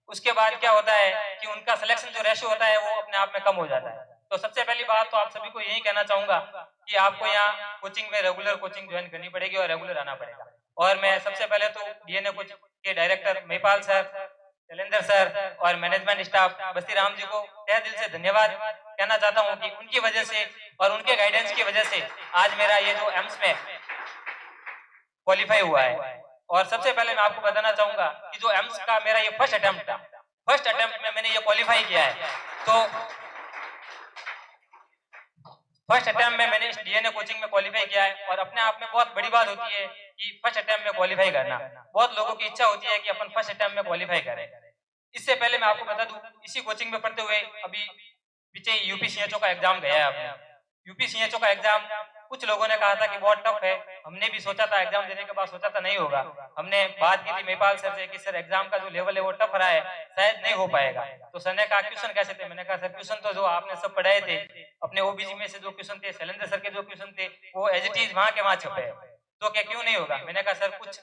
S4: उसके बाद क्या होता है कि उनका सिलेक्शन जो रेशो होता है वो अपने आप में कम हो जाता है। तो सबसे पहली बात तो आप सभी को यही कहना चाहूंगा कि आपको यहाँ कोचिंग में रेगुलर कोचिंग ज्वाइन करनी पड़ेगी और रेगुलर आना पड़ेगा। और मैं सबसे पहले तो डीएनए कोचिंग के director Mahipal sir, Shailendra sir और मैनेजमेंट स्टाफ बस्ती राम जी को तहे दिल से धन्यवाद कहना चाहता हूँ कि उनकी वजह से और उनके गाइडेंस की वजह से आज मेरा ये जो एम्स में क्वालिफाई हुआ है। और सबसे पहले मैं आपको बताना चाहूंगा कि जो एम्स का मेरा ये फर्स्ट अटेम्प्ट था, फर्स्ट अटेम्प्ट में मैंने ये क्वालिफाई किया है। तो फर्स्ट अटेम्प्ट में मैंने इस डीएनए कोचिंग में क्वालिफाई किया है और अपने आप में बहुत बड़ी बात होती है कि फर्स्ट अटेम्प्ट में क्वालिफाई करना। बहुत लोगों की इच्छा होती है कि अपन फर्स्ट अटेम्प्ट में क्वालिफाई करें। इससे पहले मैं आपको बता दूं, इसी कोचिंग में पढ़ते हुए अभी पीछे यूपी सीएचओ का एग्जाम गया है आपने। यूपी सीएचओ का एग्जाम कुछ लोगों ने कहा था कि बहुत टफ है, हमने भी सोचा था, एग्जाम देने के बाद सोचा था नहीं होगा। हमने बात की थी महिपाल सर से कि सर एग्जाम का जो लेवल है वो टफ रहा है, शायद नहीं हो पाएगा। तो सर ने कहा क्वेश्चन कैसे थे, मैंने कहा सर क्वेश्चन तो जो आपने सब पढ़ाए थे, अपने ओबीसी में से जो क्वेश्चन थे, शैलेंद्र सर के जो क्वेश्चन थे वो एज इट इज वहां के वहां छपे हैं, तो क्या क्यों नहीं होगा। मैंने कहा सर कुछ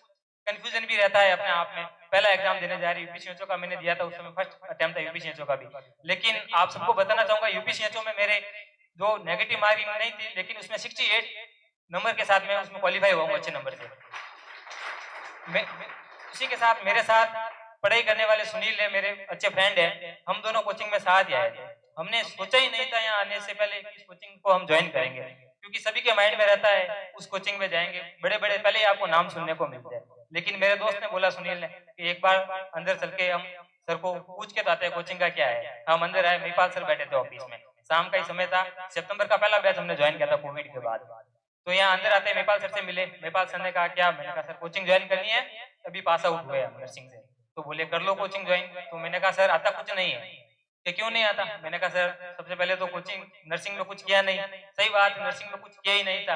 S4: कंफ्यूजन भी रहता है अपने आप में, पहला एग्जाम देने जा रही यूपी सीएचओ का मैंने दिया था, उस समय फर्स्ट अटेम्प्ट था यूपी सीएचओ का भी। लेकिन आप सबको बताना चाहूंगा यूपी सीएचओ में मेरे जो नेगेटिव मार्किंग नहीं थी, लेकिन उसमें 68 नंबर के साथ मैं उसमें क्वालिफाई हुआ हूँ अच्छे नंबर से। मैं उसी के साथ मेरे साथ पढ़ाई करने वाले सुनील है, मेरे अच्छे फ्रेंड है, हम दोनों कोचिंग में साथ ही आए थे। हमने सोचा ही नहीं था यहाँ आने से पहले कि इस कोचिंग को हम ज्वाइन करेंगे, क्योंकि सभी के माइंड में रहता है उस कोचिंग में जाएंगे, बड़े बड़े पहले ही आपको नाम सुनने को मिलते हैं। लेकिन मेरे दोस्त ने बोला, सुनील ने, कि एक बार अंदर चल के हम सर को पूछ के तो आते हैं कोचिंग का क्या है। हम अंदर आए, महिपाल सर बैठे थे ऑफिस में, शाम का ही समय था, सितंबर का पहला बैच हमने ज्वाइन किया था कोविड के बाद। तो यहाँ अंदर आते महिपाल सर से मिले, महिपाल सर ने कहा क्या, मैंने कहा सर कोचिंग ज्वाइन करनी है, अभी पास आउट हुए हम नर्सिंग से। तो बोले कर लो कोचिंग ज्वाइन। तो मैंने कहा सर आता कुछ नहीं है। कि क्यों नहीं आता? मैंने कहा सर सबसे पहले तो कोचिंग नर्सिंग में कुछ किया नहीं। सही बात, नर्सिंग में कुछ किया ही नहीं था,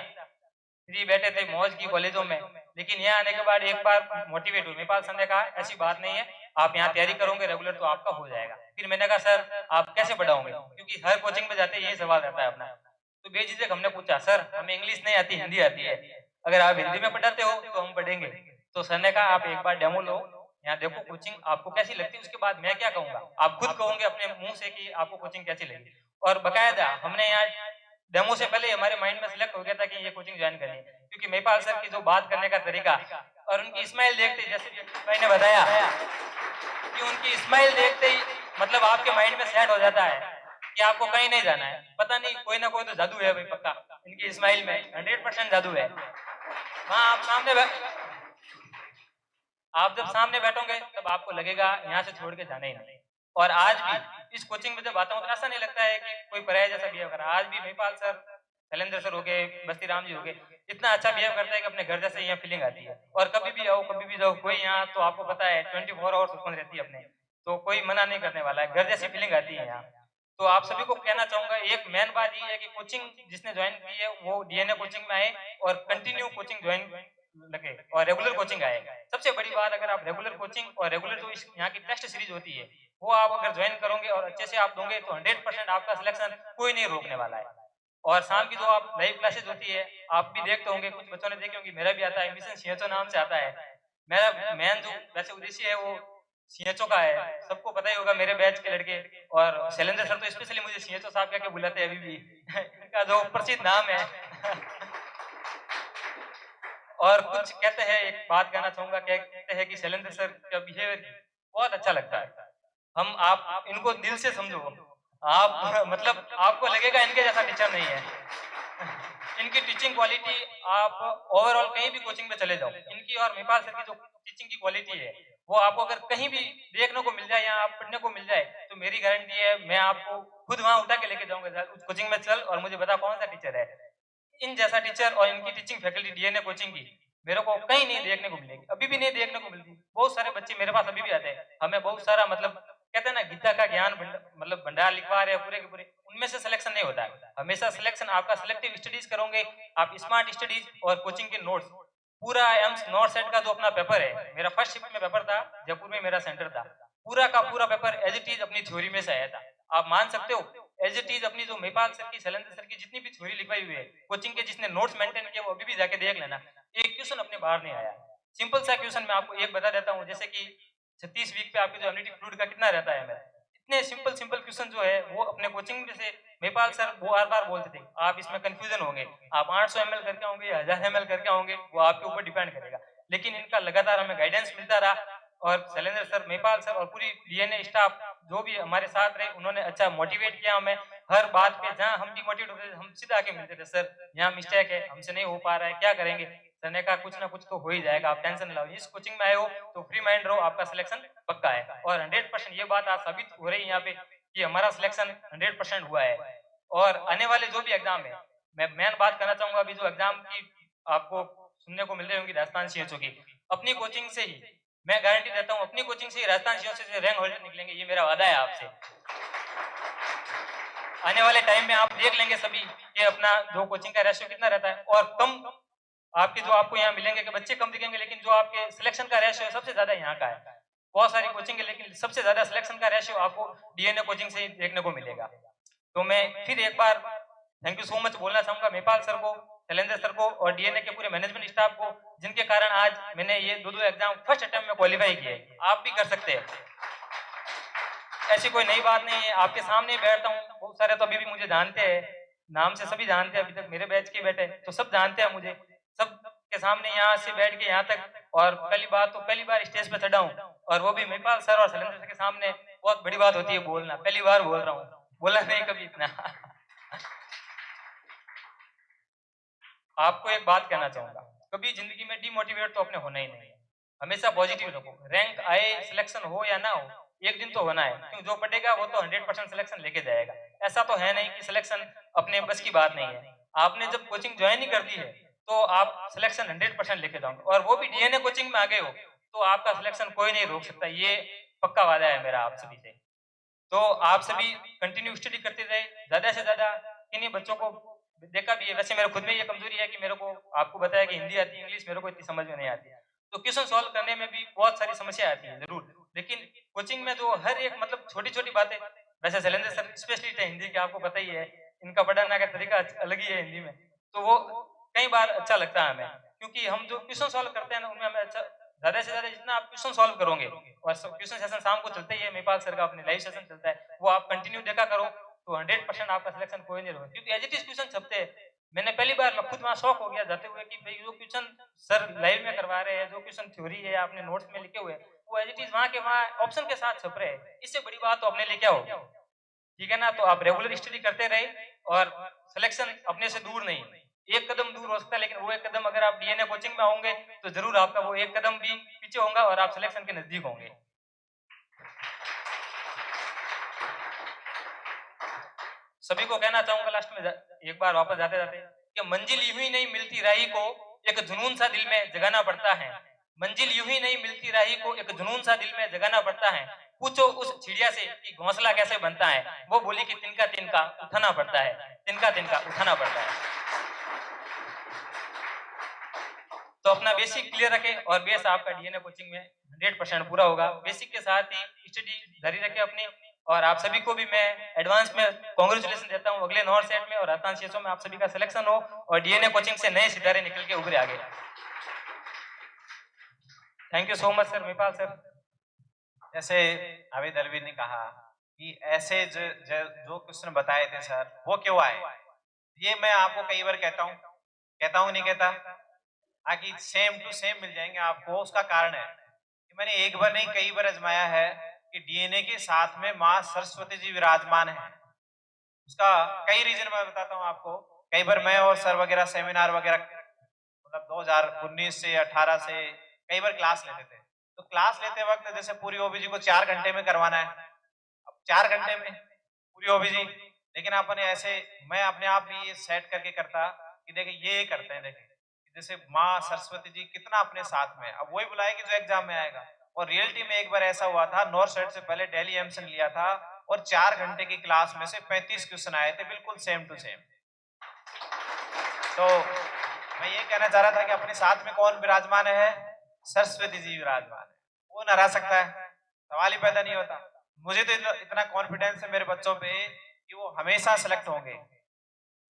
S4: फ्री बैठे थे मौज की कॉलेजों में। लेकिन यहाँ आने के बाद एक बार मोटिवेट हुए। महिपाल सर ने कहा ऐसी बात नहीं है, आप यहाँ तैयारी करोगे रेगुलर तो आपका हो जाएगा। फिर मैंने कहा सर आप कैसे पढ़ाओगे, क्योंकि हर कोचिंग में जाते यही सवाल रहता है अपना। तो बेझिझक हमने पूछा, सर हमें इंग्लिश नहीं आती, हिंदी आती है, अगर आप हिंदी में पढ़ाते हो तो हम पढ़ेंगे। तो सर ने कहा आप एक बार डेमो लो, यहाँ देखो कोचिंग आपको कैसी लगती है, उसके बाद मैं क्या कहूंगा, आप खुद कहोगे अपने मुंह से कि आपको कोचिंग कैसी लगी। और बकायदा हमने यहाँ डेमो से पहले हमारे माइंड में सिलेक्ट हो गया था कि ये कोचिंग ज्वाइन करनी है, क्योंकि महिपाल सर की जो बात करने का तरीका और उनकी स्माइल देखते, जैसे मैंने बताया कि उनकी स्माइल देखते ही मतलब आपके माइंड में सेट हो जाता है कि आपको कहीं नहीं जाना है। पता नहीं कोई ना कोई तो जादू है भाई, पक्का इनकी स्माइल में 100% जादू है। हाँ, आप जब सामने बैठोगे तब आपको लगेगा यहाँ से छोड़ के जाना ही नहीं। और आज भी इस कोचिंग में जब आता हूँ तो ऐसा नहीं लगता है कि कोई पराया जैसा बिहेव कर रहा है। आज भी महिपाल सर, शैलेंद्र सर हो गए, बस्ती राम जी हो गए, इतना अच्छा बिहेव करता है कि अपने घर जैसे यहाँ फीलिंग आती है। और कभी भी आओ, कभी भी जाओ, कोई यहाँ तो आपको पता है 24 आवर्स ओपन रहती है अपने, तो कोई मना नहीं करने वाला है, घर जैसी फीलिंग आती है यहाँ। तो आप सभी को कहना चाहूंगा, एक मेन बात ये है कि कोचिंग जिसने ज्वाइन की है वो डीएनए कोचिंग में आए और कंटिन्यू कोचिंग ज्वाइन लगे और रेगुलर कोचिंग आए। सबसे बड़ी बात, अगर आप रेगुलर कोचिंग और रेगुलर जो यहाँ की टेस्ट सीरीज होती है वो आप अगर ज्वाइन करोगे और अच्छे से आप दोगे तो 100% आपका सिलेक्शन कोई नहीं रोकने वाला है। और शाम की जो आप लाइव क्लासेज होती है, आप भी देखते होंगे, कुछ बच्चों ने देखे होंगे, मेरा भी आता है, मिशन सीएचओ नाम से आता है। मेरा मेन जो वैसे उद्देश्य है वो सीएचओ का है, सबको पता ही होगा मेरे बैच के लड़के। और शैलेंद्र सर तो स्पेशली मुझे सीएचओ साहब कह के बुलाते हैं अभी भी इनका जो प्रसिद्ध नाम है और कुछ कहते हैं, एक बात कहना चाहूंगा, कहते हैं कि शैलेंद्र सर का बिहेवियर बहुत अच्छा लगता है। हम आप इनको दिल से समझो, आप मतलब आपको लगेगा इनके जैसा टीचर नहीं है। इनकी टीचिंग क्वालिटी, आप ओवरऑल कहीं भी कोचिंग में चले जाओ, इनकी और महिपाल सर की जो टीचिंग की क्वालिटी है वो आपको अगर कहीं भी देखने को मिल जाए या आप पढ़ने को मिल जाए तो मेरी गारंटी है मैं आपको खुद वहां उठा के लेके जाऊंगा, उस कोचिंग में चल और मुझे बता कौन सा टीचर है। इन जैसा टीचर और इनकी टीचिंग फैकल्टी डीएनए कोचिंग की मेरे को कहीं नहीं देखने को मिलेगी, अभी भी नहीं देखने को मिलती। बहुत सारे बच्चे मेरे पास अभी भी आते हैं, हमें बहुत सारा मतलब कहते हैं ना गीता का ज्ञान मतलब भंडार लिखवा रहे हैं पूरे के पूरे, उनमें से सिलेक्शन नहीं होता है। हमेशा सिलेक्शन आपका सिलेक्टिव स्टडीज करोगे आप, स्मार्ट स्टडीज और कोचिंग के नोट्स, पूरा एम्स नॉर्थ सेट का जो अपना पेपर है, मेरा फर्स्ट शिफ्ट में पेपर था, जयपुर में मेरा सेंटर था, पूरा का पूरा पेपर एज इट इज अपनी थ्योरी में से आया था। आप मान सकते हो एज इट इज अपनी जो महिपाल सर की, शैलेंद्र सर की जितनी भी थ्योरी लिखवाई हुई है कोचिंग के, जिसने नोट्स मेंटेन किए वो अभी भी जाके देख लेना, एक क्वेश्चन अपने बाहर नहीं आया। सिंपल सा क्वेश्चन मैं आपको एक बता देता हूँ, जैसे कि 36 वीक पे आपके जो एमनिटी फ्लूइड का कितना रहता है मेरा, इतने सिंपल क्वेश्चन जो है वो अपने कोचिंग में से महिपाल सर वो हर बार बोलते थे आप इसमें कंफ्यूजन होंगे, आप 800 ml करके होंगे या 1000 ml करके होंगे, वो आपके ऊपर डिपेंड करेगा। लेकिन इनका लगातार हमें गाइडेंस मिलता रहा और शैलेंद्र सर, महिपाल सर और पूरी डीएनए स्टाफ जो भी हमारे साथ रहे, उन्होंने अच्छा मोटिवेट किया हमें हर बात पे। जहाँ हम डिमोटिवेट होते थे हम सीधा आके मिलते थे, सर यहाँ मिस्टेक है, हमसे नहीं हो पा रहा है, क्या करेंगे। सर ने कहा कुछ ना कुछ तो हो ही जाएगा, आप टेंशन लो, इस कोचिंग में आए हो तो फ्री माइंड रहो, आपका सिलेक्शन पक्का है। और 100% ये बात आज साबित हो रही है यहाँ पे कि हमारा सिलेक्शन 100% हुआ है। और आने वाले जो भी एग्जाम है, मैं मेन बात करना चाहूंगा, अभी जो एग्जाम की आपको सुनने को मिल रही होंगी राजस्थान सीएचओ की, अपनी कोचिंग से ही मैं गारंटी देता हूँ, अपनी कोचिंग से ही राजस्थान सीएचओ से रैंक होल्डर निकलेंगे, ये मेरा वादा है आपसे। आने वाले टाइम में आप देख लेंगे सभी कि अपना जो कोचिंग का रेशियो कितना रहता है, और कम आपके जो आपको यहाँ मिलेंगे कि बच्चे कम दिखेंगे, लेकिन जो आपके सिलेक्शन का रेशियो है सबसे ज्यादा यहाँ का है। बहुत सारी कोचिंग है लेकिन सबसे ज्यादा सिलेक्शन का रेशियो आपको डीएनए कोचिंग से ही देखने को मिलेगा। तो मैं फिर एक बार थैंक यू सो मच बोलना चाहूंगा महिपाल सर को, शैलेंद्र सर को और डीएनए के पूरे मैनेजमेंट स्टाफ को, जिनके कारण आज मैंने ये दो एग्जाम फर्स्ट अटेम्प्ट में क्वालिफाई किए। आप भी कर सकते हैं, ऐसी कोई नई बात नहीं है। आपके सामने बैठता हूँ, बहुत सारे तो अभी भी मुझे जानते हैं, नाम से सभी जानते हैं, अभी तक मेरे बैच के बैठे तो सब जानते हैं मुझे, सब के सामने यहाँ से बैठ के यहाँ तक और पहली बार स्टेज पे चढ़ा हूँ, और वो भी महिपाल सर और शैलेंद्र सर के सामने। बहुत बड़ी बात होती है बोलना, पहली बार बोल रहा हूँ, बोला नहीं कभी इतना। आपको एक बात कहना चाहूंगा, कभी जिंदगी में डिमोटिवेट तो अपने होना ही नहीं है, हमेशा पॉजिटिव रखो। रैंक आए, सिलेक्शन हो या ना हो, एक दिन तो होना है, क्योंकि जो पढ़ेगा वो तो 100% सिलेक्शन लेके जाएगा। ऐसा तो है नहीं कि सिलेक्शन अपने बस की बात नहीं है। आपने जब कोचिंग ज्वाइन ही कर दी है तो आप सिलेक्शन 100% लेके जाओगे, और वो भी डीएनए कोचिंग में आ गए हो तो आपका सिलेक्शन कोई नहीं रोक सकता। ये पक्का वादा है मेरा आप सभी से। तो आप सभी कंटिन्यू स्टडी करते रहे, ज्यादा से ज्यादा। किन्हीं बच्चों को देखा भी है, वैसे मेरे खुद में ये कमजोरी है कि मेरे को आपको बताया कि हिंदी आती है, इंग्लिश मेरे को इतनी समझ में नहीं आती, तो क्वेश्चन सॉल्व करने में भी बहुत सारी समस्या आती है जरूर। लेकिन कोचिंग में जो हर एक मतलब छोटी छोटी बातें, वैसे शैलेंद्र सर स्पेशलिस्ट है हिंदी के, आपको पता ही है, इनका पढ़ाने का तरीका अलग ही है हिंदी में, तो वो कई बार अच्छा लगता है हमें, क्योंकि हम जो क्वेश्चन सॉल्व करते हैं ना उनमें हमें अच्छा, ज्यादा से ज्यादा जितना आप क्वेश्चन सॉल्व करोगे, और क्वेश्चन सेशन शाम को चलता ही है, महिपाल सर का अपने लाइव सेशन चलता है, वो आप कंटिन्यू देखा करो, तो 100% आपका सिलेक्शन कोई नहीं होगा, क्योंकि एज इट इज क्वेश्चन छपते हैं। मैंने पहली बार मैं खुद वहां शॉक हो गया जाते हुए कि भाई जो क्वेश्चन सर लाइव में करवा रहे हैं, जो क्वेश्चन थ्योरी है आपने नोट्स में लिखे हुए, वो एज इट इज वहां के वहां ऑप्शन के साथ छप रहे हैं। इससे बड़ी बात तो अपने लिए क्या होगी, ठीक है ना। तो आप रेगुलर स्टडी करते रहे, और सिलेक्शन अपने से दूर नहीं, एक कदम दूर हो सकता है, लेकिन वो एक कदम अगर आप डीएनए कोचिंग में होंगे तो जरूर आपका वो एक कदम भी पीछे होगा और आप सिलेक्शन के नजदीक होंगे। सभी को कहना चाहूंगा लास्ट में एक बार वापस जाते जाते कि मंजिल यूं ही नहीं मिलती राही को, एक जुनून सा दिल में जगाना पड़ता है। मंजिल यूं ही नहीं मिलती राही को, एक जुनून सा दिल में जगाना पड़ता है। पूछो उस चिड़िया से कि घोंसला कैसे बनता है, वो बोली कि तिनका तिनका उठाना पड़ता है, तिनका तिनका उठाना पड़ता है। तो अपना बेसिक क्लियर रखें, और बेस आपका डीएनए कोचिंग में 100% पूरा होगा। बेसिक के साथ ही स्टडी जारी रखें अपनी, और आप सभी को भी मैं एडवांस में कांग्रेचुलेशन देता हूं अगले नॉर्थ सेट में और राजस्थान सीएसओ में आप सभी का सिलेक्शन हो, और डीएनए कोचिंग से नए सितारे निकल के उभरे आगे। Thank you so much sir, Mahipal sir.
S1: जैसे अभी दलवीर ने कहा कि ऐसे जो क्वेश्चन बताए थे सर वो क्यों आए, ये मैं आपको कई बार कहता हूँ नहीं कहता, ताकि सेम टू सेम मिल जाएंगे आपको। उसका कारण है कि मैंने एक बार नहीं कई बार आजमाया है कि डीएनए के साथ में माँ सरस्वती जी विराजमान है। उसका कई रीजन मैं बताता हूँ आपको। कई बार मैं और सर वगैरह सेमिनार वगैरह मतलब 2019 से 18 से कई बार क्लास लेते थे, तो क्लास लेते वक्त जैसे पूरी ओबीजी को 4 घंटे में करवाना है, अब 4 घंटे में पूरी ओबीजी, लेकिन अपने ऐसे मैं अपने आप भी ये सेट करके करता कि देखिए ये करते हैं, देखिए जैसे माँ सरस्वती जी कितना अपने साथ में, अब वही बुलाएगी जो एग्जाम में आएगा। और रियलिटी में एक बार ऐसा हुआ था, नॉर्थ साइड से पहले दिल्ली एम्स ने लिया था, और 4 घंटे की क्लास में से 35 क्वेश्चन आए थे बिल्कुल सेम टू सेम। तो मैं ये कहना चाह रहा था कि अपने साथ में कौन विराजमान है, सरस्वती जी विराजमान है, वो न रह सकता है, सवाल ही पैदा नहीं होता। मुझे तो इतना कॉन्फिडेंस है मेरे बच्चों पे कि वो हमेशा सेलेक्ट होंगे,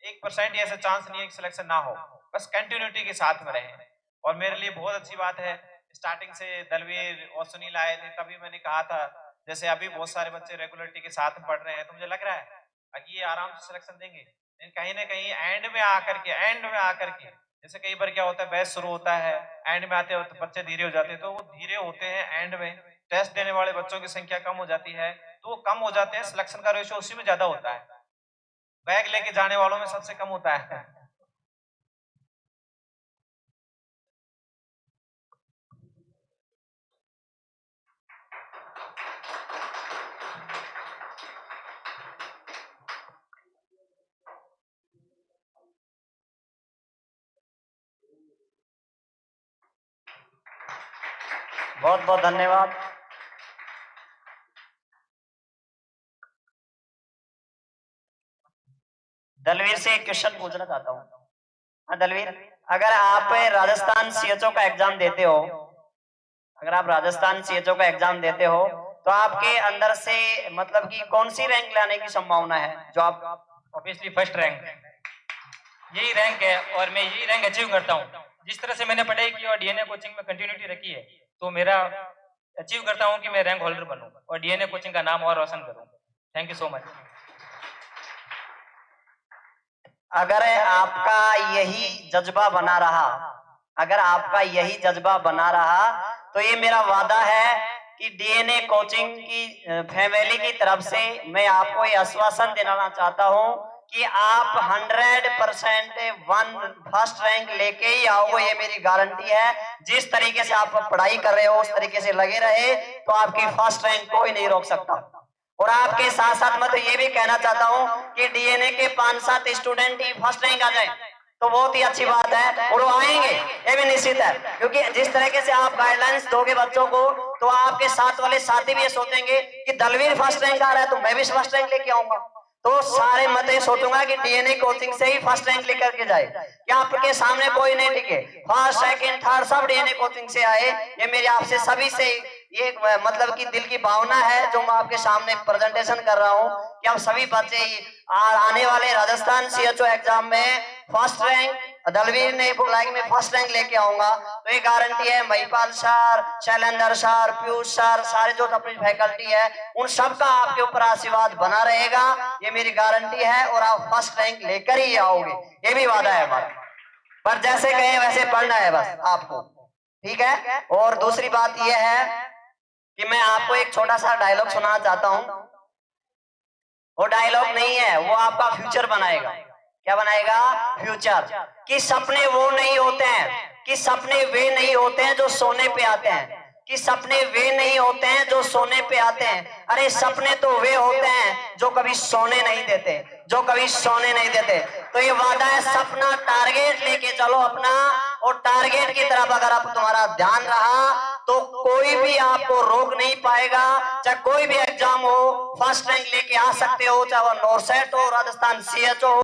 S1: 1% ऐसा चांस नहीं है कि सिलेक्शन ना हो, बस कंटिन्यूटी के साथ में रहे। और मेरे लिए बहुत अच्छी बात है, स्टार्टिंग से दलवीर और सुनील आए थे तभी मैंने कहा था, जैसे अभी बहुत सारे बच्चे रेगुलरिटी के साथ पढ़ रहे हैं, तो मुझे लग रहा है कि ये आराम से सिलेक्शन देंगे। लेकिन कहीं ना कहीं एंड में आकर के जैसे कई बार क्या होता है, बैच शुरू होता है, एंड में आते होते बच्चे धीरे हो जाते हैं, तो वो धीरे होते हैं एंड में, टेस्ट देने वाले बच्चों की संख्या कम हो जाती है, तो वो कम हो जाते हैं, सिलेक्शन का रेशियो उसी में ज्यादा होता है, बैग लेके जाने वालों में सबसे कम होता है।
S2: बहुत बहुत धन्यवाद। दलवीर से एक क्वेश्चन पूछना चाहता हूँ। हाँ दलवीर, अगर आप राजस्थान सीएचओ का एग्जाम देते हो, अगर आप राजस्थान सीएचओ का एग्जाम देते हो तो आपके अंदर से मतलब कि कौन सी रैंक लाने की संभावना है जो आप?
S4: ऑब्वियसली फर्स्ट रैंक, यही रैंक है, और मैं यही रैंक अचीव करता हूँ। जिस तरह से मैंने पढ़ाई की और डीएनए कोचिंग में कंटिन्यूटी रखी है, तो मेरा अचीव करता हूँ कि मैं रैंक होल्डर बनूं और डीएनए कोचिंग का नाम और रोशन करूं। Thank you so much.
S2: अगर आपका यही जज्बा बना रहा, अगर आपका यही जज्बा बना रहा तो ये मेरा वादा है कि डीएनए कोचिंग की फैमिली की तरफ से मैं आपको ये आश्वासन दिलाना चाहता हूं कि आप 100% फर्स्ट रैंक लेके ही आओगे, ये मेरी गारंटी है। जिस तरीके से आप पढ़ाई कर रहे हो उस तरीके से लगे रहे तो आपकी फर्स्ट रैंक कोई नहीं रोक सकता। और आपके साथ साथ मैं तो ये भी कहना चाहता हूं कि डीएनए के 5-7 स्टूडेंट ही फर्स्ट रैंक आ जाए तो बहुत ही अच्छी बात है, और वो आएंगे ये भी निश्चित है। क्योंकि जिस तरीके से आप गाइडलाइंस दोगे बच्चों को तो आपके साथ वाले साथी भी ये सोचेंगे कि दलवीर फर्स्ट रैंक आ रहा है तो मैं भी फर्स्ट रैंक लेके आऊंगा। तो सारे मत ये सोचूंगा कि डीएनए कोचिंग से ही फर्स्ट रैंक लेकर के जाए, क्या आपके सामने कोई नहीं टिके। फर्स्ट सेकंड थर्ड सब डीएनए कोचिंग से आए, ये मेरे आपसे सभी से ये मतलब कि दिल की भावना है जो मैं आपके सामने प्रेजेंटेशन कर रहा हूं कि हम सभी बच्चे आने वाले राजस्थान सीएचओ एग्जाम में फर्स्ट रैंक दलवीर ने बुलाई में फर्स्ट रैंक लेके आऊंगा। तो ये गारंटी है Mahipal sir, Shailendra sir, Piyush sir, सारे जो अपनी फैकल्टी है उन सबका आपके ऊपर आशीर्वाद बना रहेगा, ये मेरी गारंटी है। और आप फर्स्ट रैंक लेकर ही आओगे, ये भी वादा है हमारा। पर जैसे कहे वैसे पढ़ना है बस आपको, ठीक है। और दूसरी बात यह है कि मैं आपको एक छोटा सा डायलॉग सुनाना चाहता हूं। वो डायलॉग नहीं है, वो आपका फ्यूचर बनाएगा। क्या बनाएगा? फ्यूचर। कि सपने वो नहीं होते हैं, कि सपने वे नहीं होते हैं जो सोने पे आते हैं, कि सपने वे नहीं होते हैं जो सोने पे आते हैं। अरे सपने तो वे होते हैं जो कभी सोने नहीं देते, जो कभी सोने नहीं देते। तो ये वादा है, सपना टारगेट लेके चलो अपना, और टारगेट की तरफ अगर आप तुम्हारा ध्यान रहा तो कोई भी आपको रोक नहीं पाएगा। चाहे कोई भी एग्जाम हो फर्स्ट रैंक लेके आ सकते हो, चाहे वो नॉर्सेट हो, राजस्थान सीएचओ हो।